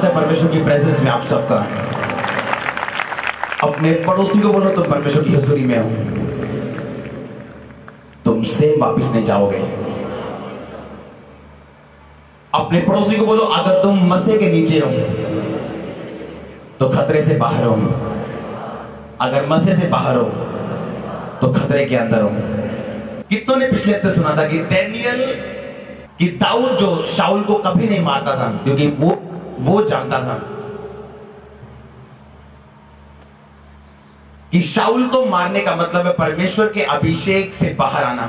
स्वागत है परमेश्वर की प्रेजेंस में आप सबका। अपने पड़ोसी को बोलो तुम परमेश्वर की हुजूरी में हो, तुम सेम वापिस नहीं जाओगे। अपने पड़ोसी को बोलो अगर तुम मसे के नीचे हो तो खतरे से बाहर हो, अगर मसे से बाहर हो तो खतरे के अंदर हो। कितनों ने पिछले हफ्ते सुना था कि डैनियल कि दाऊद जो शाऊल को कभी नहीं मारता था क्योंकि वो जानता था कि शाऊल को मारने का मतलब है परमेश्वर के अभिषेक से बाहर आना,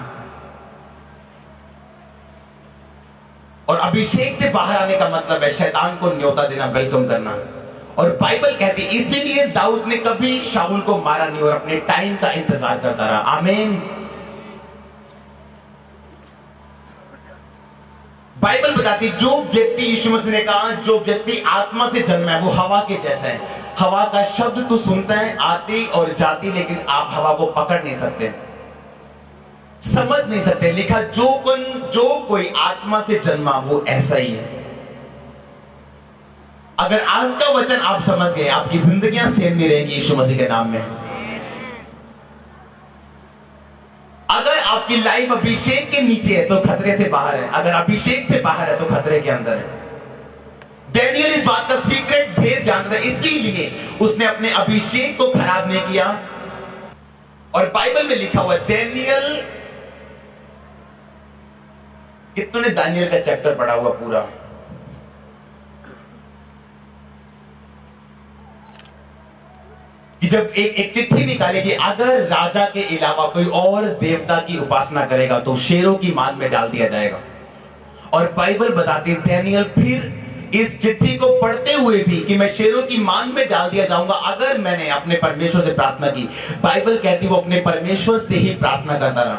और अभिषेक से बाहर आने का मतलब है शैतान को न्योता देना, वेलकम करना। और बाइबल कहती है इसीलिए दाऊद ने कभी शाऊल को मारा नहीं और अपने टाइम का इंतजार करता रहा। आमीन। बाइबल बताती जो व्यक्ति, यीशु मसीह ने कहा जो व्यक्ति आत्मा से जन्मा है वो हवा के जैसा है। हवा का शब्द तो सुनता है आती और जाती, लेकिन आप हवा को पकड़ नहीं सकते, समझ नहीं सकते। लिखा जो कोई आत्मा से जन्मा वो ऐसा ही है। अगर आज का वचन आप समझ गए आपकी जिंदगियां सेम नहीं रहेगी यीशु मसीह के नाम में। अगर आपकी लाइफ अभिषेक के नीचे है तो खतरे से बाहर है, अगर अभिषेक से बाहर है तो खतरे के अंदर है। डैनियल इस बात का सीक्रेट भेद जानता है, इसीलिए उसने अपने अभिषेक को खराब नहीं किया। और बाइबल में लिखा हुआ है डैनियल, कितनों ने दानियल का चैप्टर पढ़ा हुआ पूरा? कि जब एक चिट्ठी निकालेगी अगर राजा के अलावा कोई और देवता की उपासना करेगा तो शेरों की मान में डाल दिया जाएगा। और बाइबल बताती डैनियल फिर इस चिट्ठी को पढ़ते हुए भी कि मैं शेरों की मान में डाल दिया जाऊंगा अगर मैंने अपने परमेश्वर से प्रार्थना की। बाइबल कहती वो अपने परमेश्वर से ही प्रार्थना करता रहा।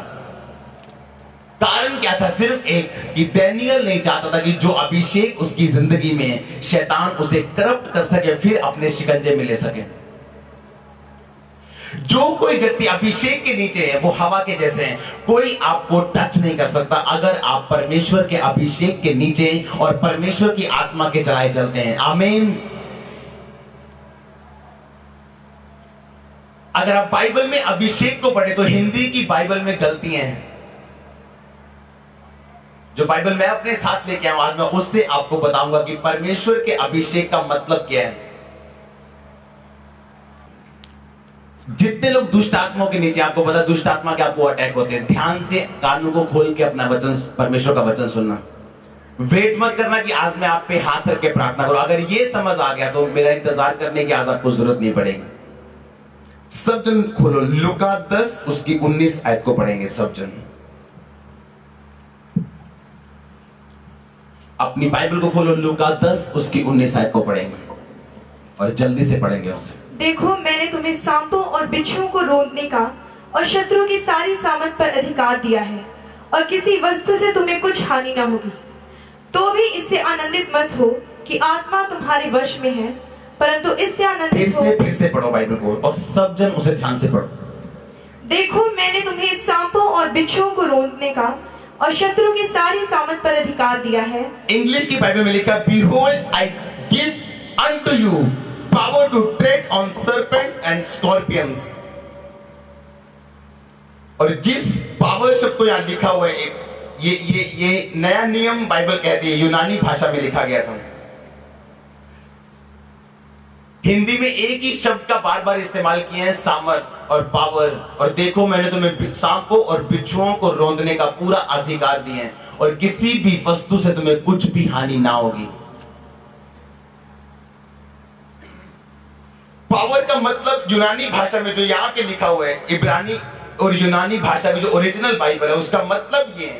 कारण क्या था? सिर्फ एक कि डैनियल नहीं चाहता था कि जो अभिषेक उसकी जिंदगी में है शैतान उसे करप्ट कर सके, फिर अपने शिकंजे में ले सके। जो कोई व्यक्ति अभिषेक के नीचे है वो हवा के जैसे हैं, कोई आपको टच नहीं कर सकता अगर आप परमेश्वर के अभिषेक के नीचे और परमेश्वर की आत्मा के चलाए चलते हैं। आमीन। अगर आप बाइबल में अभिषेक को पढ़े तो हिंदी की बाइबल में गलतियां हैं। जो बाइबल मैं अपने साथ लेके आऊं आज मैं उससे आपको बताऊंगा कि परमेश्वर के अभिषेक का मतलब क्या है। जितने लोग दुष्ट आत्माओं के नीचे, आपको पता दुष्ट आत्मा के आपको अटैक होते हैं। ध्यान से कानों को खोल के अपना वचन, परमेश्वर का वचन सुनना। वेट मत करना कि आज मैं आप पे हाथ रख के प्रार्थना करूं। अगर ये समझ आ गया तो मेरा इंतजार करने की आज आपको जरूरत नहीं पड़ेगी। सब जन खोलो लूका 10 उसकी 19 आयत को पढ़ेंगे। सब जन अपनी बाइबल को खोलो, लूका 10 उसकी 19 आयत को पढ़ेंगे और जल्दी से पढ़ेंगे उसे। देखो मैंने तुम्हें सांपों और बिच्छुओं को रोंदने का और शत्रु की सारी सामत पर अधिकार दिया है, और किसी वस्तु से तुम्हें कुछ हानि न होगी। तो भी इससे आनंदित मत हो कि आत्मा तुम्हारे वश में है, परंतु इससे आनंदित हो। फिर से पढ़ो बाइबल को और सब जन उसे ध्यान से पढ़ो। देखो मैंने तुम्हें सांपों और बिच्छुओं को रोंदने का और शत्रु की सारी सामत पर अधिकार दिया है। इंग्लिश की बाइबल में लिखा Behold I give unto you power to tread on serpents and scorpions। और जिस पावर शब्द को यहां लिखा हुआ है, ये नया नियम बाइबल कहती है, यूनानी भाषा में लिखा गया था। हिंदी में एक ही शब्द का बार बार इस्तेमाल किया है, सामर्थ और पावर। और देखो मैंने तुम्हें सांपों और बिच्छुओं को रोंदने का पूरा अधिकार दिया है और किसी भी वस्तु से तुम्हें कुछ भी हानि ना होगी। पावर का मतलब यूनानी भाषा में जो यहां पे लिखा हुआ है, इब्रानी और यूनानी भाषा में जो ओरिजिनल बाइबल है उसका मतलब ये है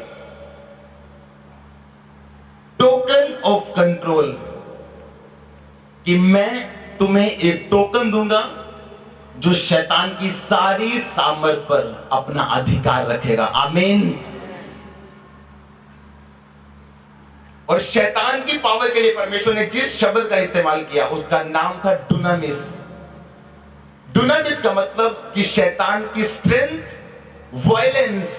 टोकन ऑफ कंट्रोल, कि मैं तुम्हें एक टोकन दूंगा जो शैतान की सारी सामर्थ पर अपना अधिकार रखेगा। आमीन। और शैतान की पावर के लिए परमेश्वर ने जिस शब्द का इस्तेमाल किया उसका नाम था डुनामिस। डुनामिस का मतलब कि शैतान की स्ट्रेंथ, वायलेंस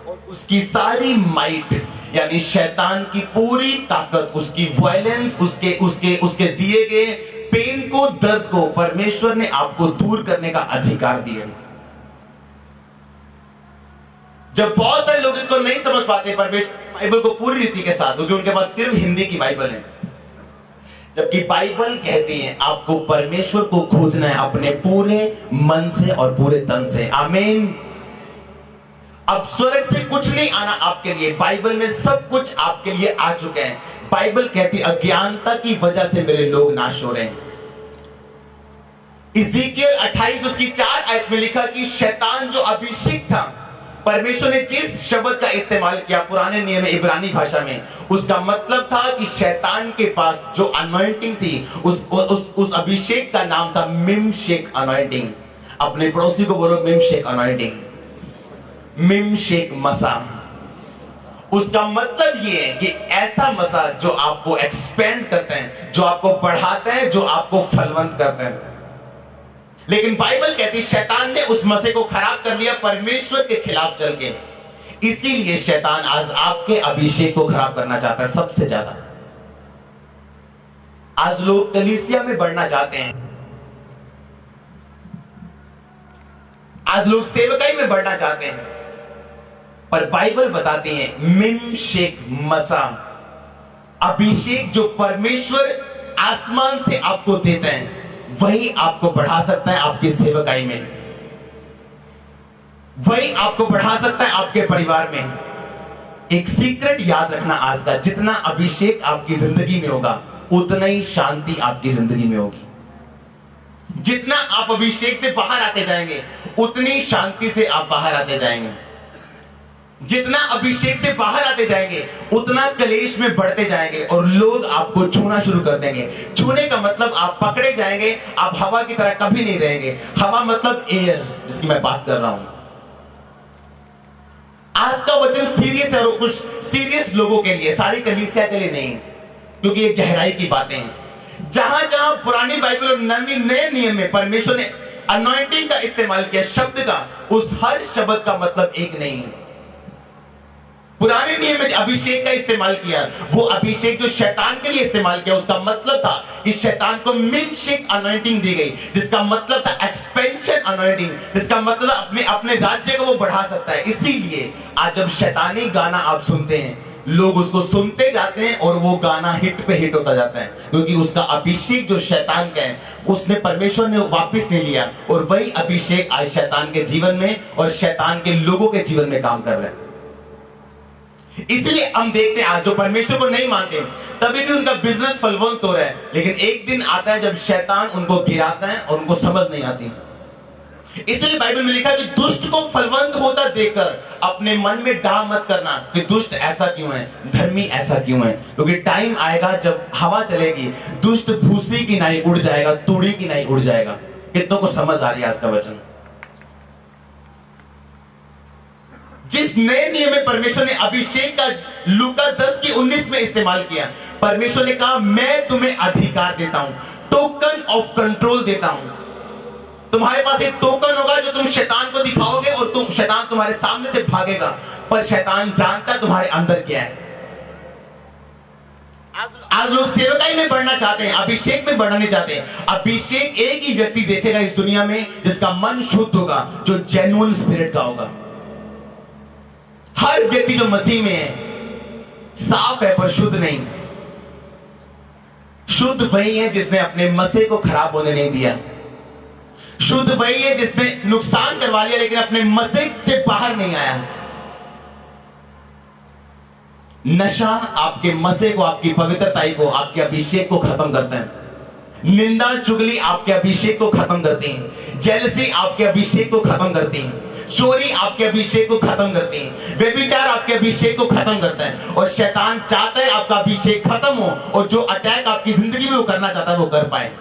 और उसकी सारी माइट यानी शैतान की पूरी ताकत, उसकी वायलेंस, उसके उसके उसके दिए गए पेन को, दर्द को परमेश्वर ने आपको दूर करने का अधिकार दिया। जब बहुत सारे लोग इसको नहीं समझ पाते परमेश्वर बाइबल को पूरी रीति के साथ, क्योंकि उनके पास सिर्फ हिंदी की बाइबल है, जबकि बाइबल कहती है आपको परमेश्वर को खोजना है अपने पूरे मन से और पूरे तन से। आमीन। अब स्वर्ग से कुछ नहीं आना आपके लिए, बाइबल में सब कुछ आपके लिए आ चुके हैं। बाइबल कहती है अज्ञानता की वजह से मेरे लोग नाश हो रहे हैं। इज़ीकियल 28 उसकी 4 आयत में लिखा कि शैतान जो अभिषेक था, परमेश्वर ने जिस शब्द का इस्तेमाल किया पुराने नियम में इब्रानी भाषा में, उसका मतलब था कि शैतान के पास जो अनॉइंटिंग थी, उस अभिषेक का नाम था मिमशेक अनॉइंटिंग। अपने पड़ोसी को बोलो मिमशेक अनॉइंटिंग, मिमशेक मसा। उसका मतलब ये है कि ऐसा मसा जो आपको एक्सपेंड करते हैं, जो आपको बढ़ाते हैं, जो आपको फलवंत करते हैं। लेकिन बाइबल कहती है शैतान ने उस मसे को खराब कर लिया परमेश्वर के खिलाफ चल के। इसीलिए शैतान आज आपके अभिषेक को खराब करना चाहता है सबसे ज्यादा। आज लोग कलीसिया में बढ़ना चाहते हैं, आज लोग सेवकाई में बढ़ना चाहते हैं, पर बाइबल बताती है मिमशेक मसा, अभिषेक जो परमेश्वर आसमान से आपको देते हैं, वही आपको बढ़ा सकता है आपकी सेवकाई में, वही आपको बढ़ा सकता है आपके परिवार में। एक सीक्रेट याद रखना आज का, जितना अभिषेक आपकी जिंदगी में होगा उतना ही शांति आपकी जिंदगी में होगी। जितना आप अभिषेक से बाहर आते जाएंगे उतनी शांति से आप बाहर आते जाएंगे। जितना अभिषेक से बाहर आते जाएंगे उतना कलेश में बढ़ते जाएंगे और लोग आपको छूना शुरू कर देंगे। छूने का मतलब आप पकड़े जाएंगे, आप हवा की तरह कभी नहीं रहेंगे। हवा मतलब एयर, जिसकी मैं बात कर रहा हूं। आज का वचन सीरियस है और कुछ सीरियस लोगों के लिए, सारी कलीसिया के लिए नहीं, क्योंकि ये गहराई की बातें हैं। जहां जहां पुरानी बाइबल और नए नियम में परमेश्वर ने अनॉइंटिंग का इस्तेमाल किया शब्द का, उस हर शब्द का मतलब एक नहीं है। पुराने नियम में अभिषेक का इस्तेमाल किया, वो अभिषेक जो शैतान के लिए इस्तेमाल किया, उसका मतलब था कि शैतान को मिमशेक अनॉइंटिंग दी गई, जिसका मतलब था एक्सपेंशन अनॉइंटिंग, जिसका मतलब अपने राज्य को वो बढ़ा सकता है। इसीलिए आज जब शैतानी गाना आप सुनते हैं, लोग उसको सुनते जाते हैं और वो गाना हिट पे हिट होता जाता है, क्योंकि उसका अभिषेक जो शैतान का है उसने परमेश्वर ने वापस नहीं लिया, और वही अभिषेक आज शैतान के जीवन में और शैतान के लोगों के जीवन में काम कर रहे हैं। इसलिए हम देखते हैं आज जो परमेश्वर को नहीं मानते तभी भी उनका बिजनेस फलवंत हो रहा है, लेकिन एक दिन आता है जब शैतान उनको गिराता है और उनको समझ नहीं आती। इसलिए बाइबल में लिखा है कि दुष्ट को फलवंत होता देखकर अपने मन में डाह मत करना कि दुष्ट ऐसा क्यों है, धर्मी ऐसा क्यों है, क्योंकि टाइम आएगा जब हवा चलेगी, दुष्ट भूसी की नाई उड़ जाएगा, तूड़ी की नाई उड़ जाएगा। कितनों को समझ आ रही है आज का वचन? जिस नए नियम में परमेश्वर ने अभिषेक का लूका 10:19 में इस्तेमाल किया, परमेश्वर ने कहा मैं तुम्हें अधिकार देता हूं, टोकन ऑफ कंट्रोल देता हूं। तुम्हारे पास एक टोकन होगा जो तुम शैतान को दिखाओगे और शैतान तुम्हारे सामने से भागेगा, पर शैतान जानता है तुम्हारे अंदर क्या है। आज लोग सेवकाई में बढ़ना चाहते हैं, अभिषेक में बढ़ना नहीं चाहते। अभिषेक एक ही व्यक्ति देखेगा इस दुनिया में जिसका मन शुद्ध होगा, जो जेन्युइन स्पिरिट का होगा। हर व्यक्ति जो मसीह में है साफ है पर शुद्ध नहीं। शुद्ध वही है जिसने अपने मसीह को खराब होने नहीं दिया। शुद्ध वही है जिसने नुकसान करवा लिया लेकिन अपने मसीह से बाहर नहीं आया। नशा आपके मसीह को, आपकी पवित्रताई को, आपके अभिषेक को खत्म करता है। निंदा चुगली आपके अभिषेक को खत्म करती है। जेलसी आपके अभिषेक को खत्म करती है। चोरी आपके अभिषेक को खत्म करती है। व्यभिचार आपके अभिषेक को खत्म करता है। और शैतान चाहता है आपका अभिषेक खत्म हो और जो अटैक आपकी जिंदगी में वो करना चाहता है वो कर पाए।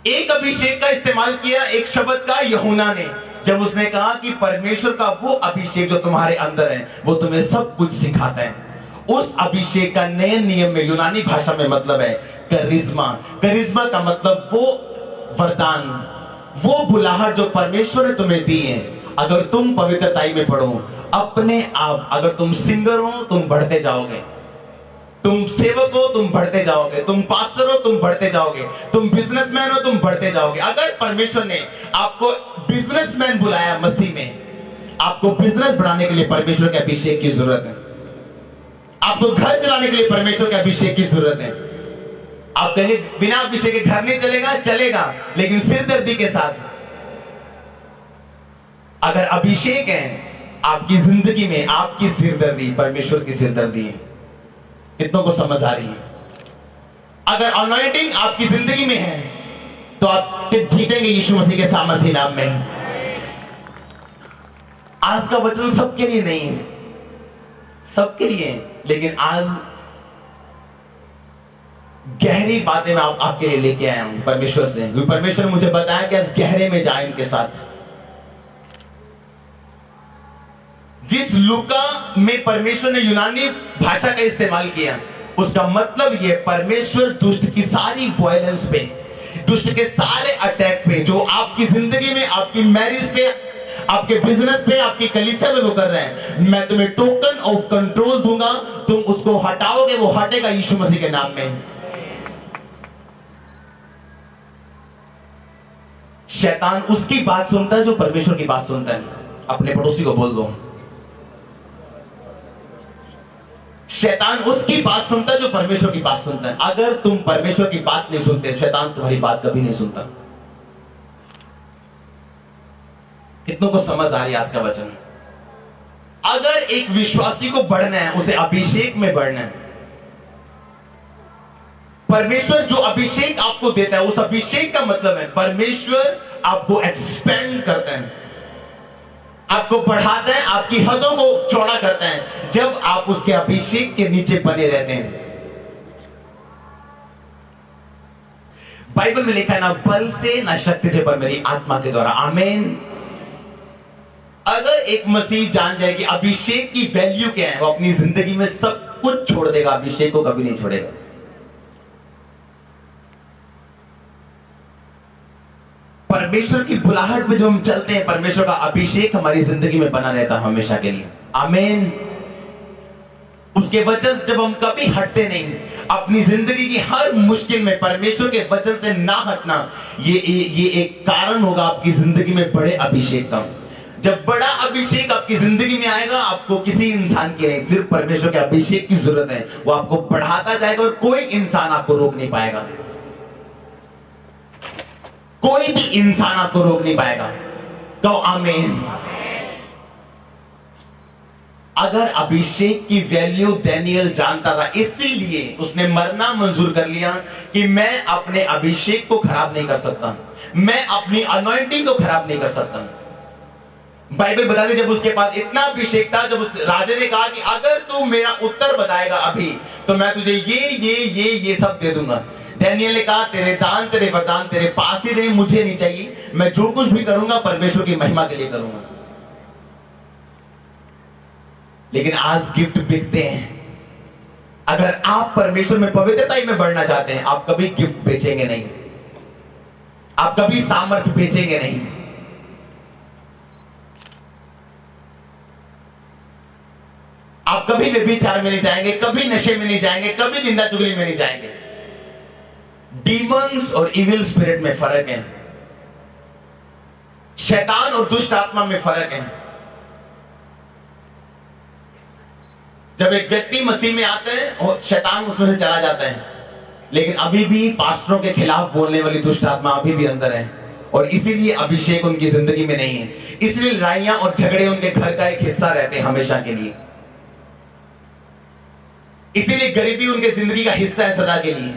एक अभिषेक का इस्तेमाल किया एक शब्द का यूहन्ना ने, जब उसने कहा कि परमेश्वर का वो अभिषेक जो तुम्हारे अंदर है वो तुम्हें सब कुछ सिखाता है। उस अभिषेक का नए नियम में यूनानी भाषा में मतलब है करिश्मा। करिश्मा का मतलब वो वरदान, वो बुलाहट जो परमेश्वर ने तुम्हें दी है। अगर तुम पवित्रताई में पढ़ो, अपने आप। अगर तुम सिंगर हो तुम बढ़ते जाओगे, तुम सेवक हो तुम बढ़ते जाओगे, तुम पास्टर हो तुम बढ़ते जाओगे, तुम बिजनेसमैन हो तुम बढ़ते जाओगे। अगर परमेश्वर ने आपको बिजनेसमैन बुलाया मसीह में, आपको बिजनेस बढ़ाने के लिए परमेश्वर के अभिषेक की जरूरत है। आपको घर चलाने के लिए परमेश्वर के अभिषेक की जरूरत है। आप कहेंगे बिना अभिषेक के घर नहीं चलेगा, चलेगा, लेकिन सिरदर्दी के साथ। अगर अभिषेक है आपकी जिंदगी में, आपकी सिरदर्दी परमेश्वर की सिरदर्दी है। कितनों को समझ आ रही है? अगर अनॉइंटिंग आपकी जिंदगी में है तो आप जीतेंगे यीशु मसीह के सामर्थ्य नाम में। आज का वचन सबके लिए नहीं है, सबके लिए है, लेकिन आज गहरी बातें मैं आपके लिए लेके आया हूं परमेश्वर से। परमेश्वर ने मुझे बताया कि आज गहरे में जाए इनके साथ। जिस लूका में परमेश्वर ने यूनानी भाषा का इस्तेमाल किया, उसका मतलब यह परमेश्वर दुष्ट की सारी वायलेंस पे, दुष्ट के सारे अटैक पे, जो आपकी जिंदगी में, आपकी मैरिज पे, आपके बिजनेस पे, आपकी कलीसिया में वो कर रहे हैं, मैं तुम्हें टोकन ऑफ कंट्रोल दूंगा, तुम उसको हटाओगे, वो हटेगा यीशु मसीह के नाम में। शैतान उसकी बात सुनता है जो परमेश्वर की बात सुनता है। अपने पड़ोसी को बोल दो, शैतान उसकी बात सुनता है जो परमेश्वर की बात सुनता है। अगर तुम परमेश्वर की बात नहीं सुनते, शैतान तुम्हारी बात कभी नहीं सुनता। कितनों को समझ आ रही है आज का वचन? अगर एक विश्वासी को बढ़ना है, उसे अभिषेक में बढ़ना है, परमेश्वर जो अभिषेक आपको देता है, उस अभिषेक का मतलब है परमेश्वर आपको एक्सपेंड करता है, आपको बढ़ाता है, आपकी हदों को चौड़ा करता है जब आप उसके अभिषेक के नीचे बने रहते हैं। बाइबल में लिखा है ना बल से ना शक्ति से पर मेरी आत्मा के द्वारा। आमीन। अगर एक मसीह जान जाए कि अभिषेक की वैल्यू क्या है, वो अपनी जिंदगी में सब कुछ छोड़ देगा, अभिषेक को कभी नहीं छोड़ेगा। परमेश्वर की बुलाहट में जो हम चलते हैं, परमेश्वर का अभिषेक हमारी जिंदगी में बना रहता है हमेशा के लिए। आमीन। उसके वचन जब हम कभी हटते नहीं, अपनी जिंदगी की हर मुश्किल में परमेश्वर के वचन से ना हटना, ये एक कारण होगा आपकी जिंदगी में बड़े अभिषेक का। जब बड़ा अभिषेक आपकी जिंदगी में आएगा, आपको किसी इंसान की नहीं, सिर्फ परमेश्वर के अभिषेक की जरूरत है। वो आपको बढ़ाता जाएगा और कोई इंसान आपको रोक नहीं पाएगा। कोई भी इंसान आपको रोक नहीं पाएगा। तो आमीन। अगर अभिषेक की वैल्यू दानियल जानता था, इसीलिए उसने मरना मंजूर कर लिया कि मैं अपने अभिषेक को खराब नहीं कर सकता, मैं अपनी अनॉइंटिंग को खराब नहीं कर सकता। बाइबल बताती जब उसके पास इतना अभिषेक था, जब उस राजे ने कहा कि अगर तू मेरा उत्तर बताएगा अभी, तो मैं तुझे ये सब दे दूंगा। दानियल ने कहा तेरे दान तेरे वरदान तेरे पास ही रहे, मुझे नहीं चाहिए, मैं जो कुछ भी करूंगा परमेश्वर की महिमा के लिए करूंगा। लेकिन आज गिफ्ट बिकते हैं। अगर आप परमेश्वर में पवित्रता में बढ़ना चाहते हैं, आप कभी गिफ्ट बेचेंगे नहीं, आप कभी सामर्थ्य बेचेंगे नहीं। आप कभी व्यभिचार में नहीं जाएंगे, कभी नशे में नहीं जाएंगे, कभी निंदा चुगली में नहीं जाएंगे। डीमंस और इविल स्पिरिट में फर्क है, शैतान और दुष्ट आत्मा में फर्क है। जब एक व्यक्ति मसीह में आते हैं और शैतान उसमें से चला जाता है, लेकिन अभी भी पास्टरों के खिलाफ बोलने वाली दुष्ट आत्मा अभी भी अंदर है, और इसीलिए अभिषेक उनकी जिंदगी में नहीं है। इसलिए लड़ाइयां और झगड़े उनके घर का एक हिस्सा रहते हैं हमेशा के लिए। इसीलिए गरीबी उनके जिंदगी का हिस्सा है सदा के लिए।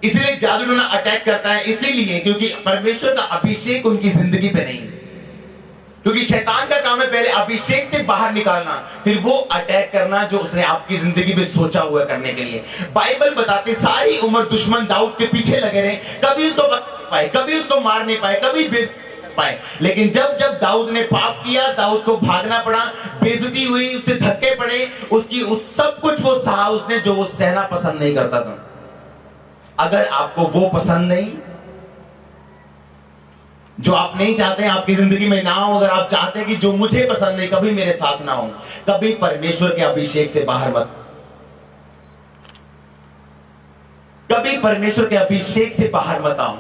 इसीलिए जादू टोना अटैक करता है, इसीलिए क्योंकि परमेश्वर का अभिषेक उनकी जिंदगी पे नहीं है। क्योंकि शैतान का काम है पहले अभिषेक से बाहर निकालना, फिर वो अटैक करना जो उसने आपकी जिंदगी में सोचा हुआ करने के लिए। बाइबल बताते सारी उम्र दुश्मन दाऊद के पीछे लगे रहे, कभी उसको पकड़ पाए, कभी उसको मार नहीं पाए, कभी पाए। लेकिन जब जब दाऊद ने पाप किया, दाऊद को भागना पड़ा, बेइज्जती हुई, उससे धक्के पड़े, उसकी उस सब कुछ वो सहा उसने जो वो सहना पसंद नहीं करता था। अगर आपको वो पसंद नहीं, जो आप नहीं चाहते हैं आपकी जिंदगी में ना हो, अगर आप चाहते हैं कि जो मुझे पसंद नहीं कभी मेरे साथ ना हो, कभी परमेश्वर के अभिषेक से बाहर मत, कभी परमेश्वर के अभिषेक से बाहर मत आओ।